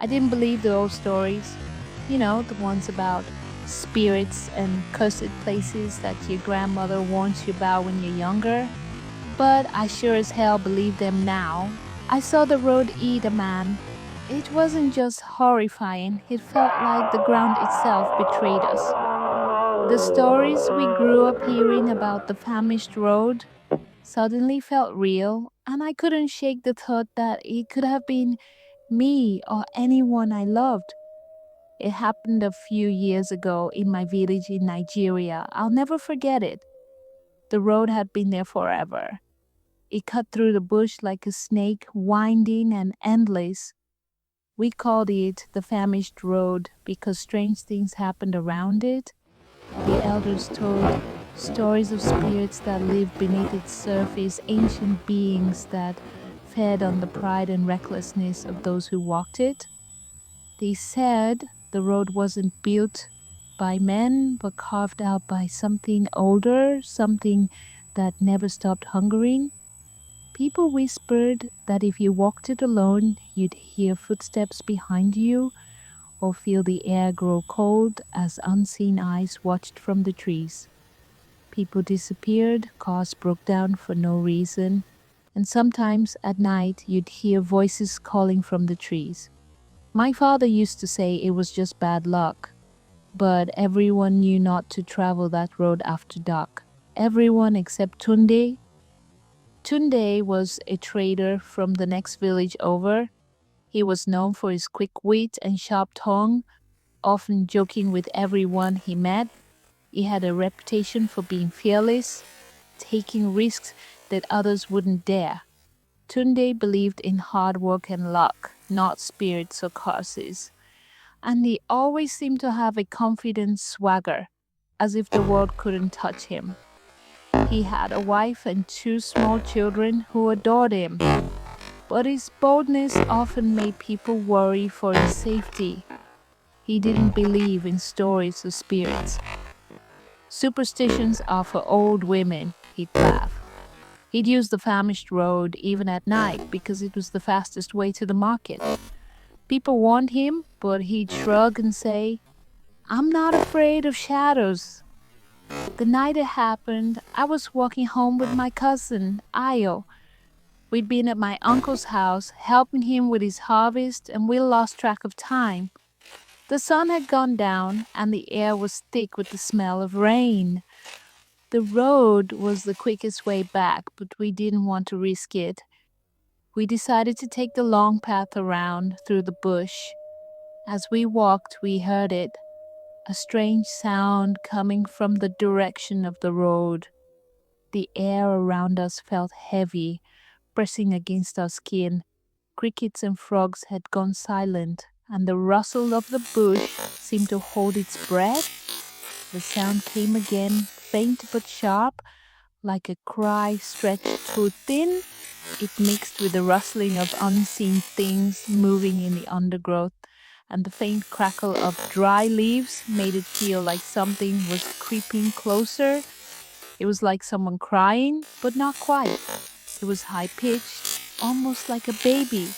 I didn't believe the old stories, the ones about spirits and cursed places that your grandmother warns you about when you're younger. But I sure as hell believe them now. I saw the road eat a man. It wasn't just horrifying, it felt like the ground itself betrayed us. The stories we grew up hearing about the famished road suddenly felt real, and I couldn't shake the thought that it could have been me or anyone I loved. It happened a few years ago in my village in Nigeria. I'll never forget it. The road had been there forever. It cut through the bush like a snake, winding and endless. We called it the Famished Road because strange things happened around it. The elders told stories of spirits that lived beneath its surface, ancient beings that fed on the pride and recklessness of those who walked it. They said the road wasn't built by men but carved out by something older, something that never stopped hungering. People whispered that if you walked it alone, you'd hear footsteps behind you or feel the air grow cold as unseen eyes watched from the trees. People disappeared, cars broke down for no reason, and sometimes at night you'd hear voices calling from the trees. My father used to say it was just bad luck, but everyone knew not to travel that road after dark. Everyone except Tunde. Tunde was a trader from the next village over. He was known for his quick wit and sharp tongue, often joking with everyone he met. He had a reputation for being fearless, taking risks that others wouldn't dare. Tunde believed in hard work and luck, not spirits or curses. And he always seemed to have a confident swagger, as if the world couldn't touch him. He had a wife and two small children who adored him, but his boldness often made people worry for his safety. He didn't believe in stories of spirits. Superstitions are for old women, he'd laugh. He'd use the famished road even at night because it was the fastest way to the market. People warned him, but he'd shrug and say, I'm not afraid of shadows. The night it happened, I was walking home with my cousin, Ayo. We'd been at my uncle's house, helping him with his harvest, and we lost track of time. The sun had gone down, and the air was thick with the smell of rain. The road was the quickest way back, but we didn't want to risk it. We decided to take the long path around through the bush. As we walked, we heard it, a strange sound coming from the direction of the road. The air around us felt heavy, pressing against our skin. Crickets and frogs had gone silent, and the rustle of the bush seemed to hold its breath. The sound came again, faint but sharp, like a cry stretched too thin. It mixed with the rustling of unseen things moving in the undergrowth, and the faint crackle of dry leaves made it feel like something was creeping closer. It was like someone crying, but not quite. It was high-pitched, almost like a baby,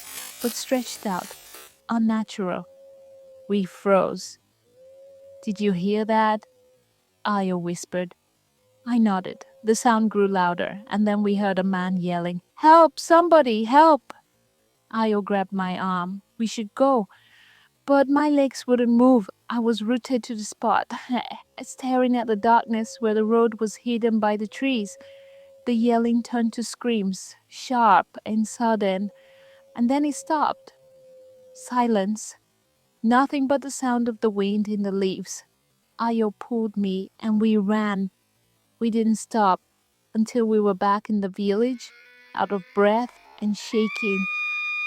but stretched out, unnatural. We froze. Did you hear that? Ayo whispered. I nodded. The sound grew louder, and then we heard a man yelling, Help! Somebody! Help! Ayo grabbed my arm. We should go. But my legs wouldn't move. I was rooted to the spot, staring at the darkness where the road was hidden by the trees. The yelling turned to screams, sharp and sudden, and then it stopped. Silence. Nothing but the sound of the wind in the leaves. Ayo pulled me, and we ran. We didn't stop until we were back in the village, out of breath and shaking.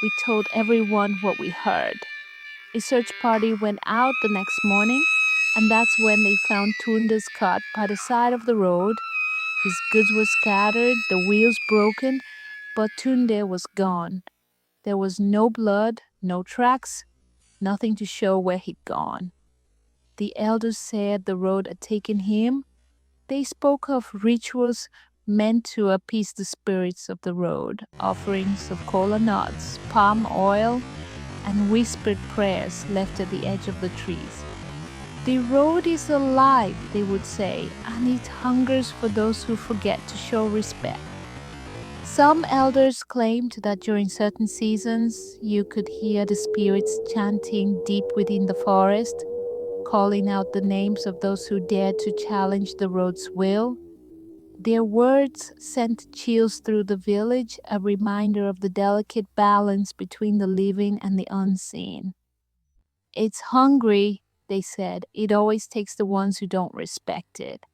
We told everyone what we heard. A search party went out the next morning, and that's when they found Tunda's cart by the side of the road. His goods were scattered, the wheels broken, but Tunde was gone. There was no blood, no tracks, nothing to show where he'd gone. The elders said the road had taken him. They spoke of rituals meant to appease the spirits of the road, offerings of kola nuts, palm oil, and whispered prayers left at the edge of the trees. The road is alive, they would say, and it hungers for those who forget to show respect. Some elders claimed that during certain seasons you could hear the spirits chanting deep within the forest, calling out the names of those who dared to challenge the road's will. Their words sent chills through the village, a reminder of the delicate balance between the living and the unseen. It's hungry, they said. It always takes the ones who don't respect it.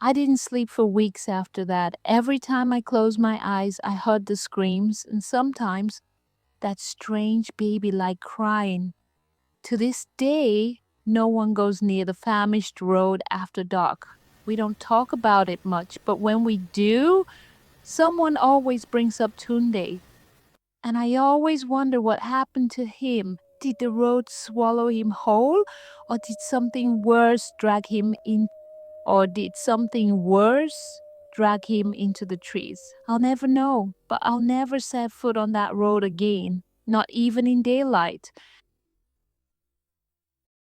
I didn't sleep for weeks after that. Every time I closed my eyes, I heard the screams and sometimes that strange baby like crying. To this day, no one goes near the Famished Road after dark. We don't talk about it much, but when we do, someone always brings up Tunde. And I always wonder what happened to him. Did the road swallow him whole, or did something worse drag him in, or did something worse drag him into the trees? I'll never know, but I'll never set foot on that road again, not even in daylight.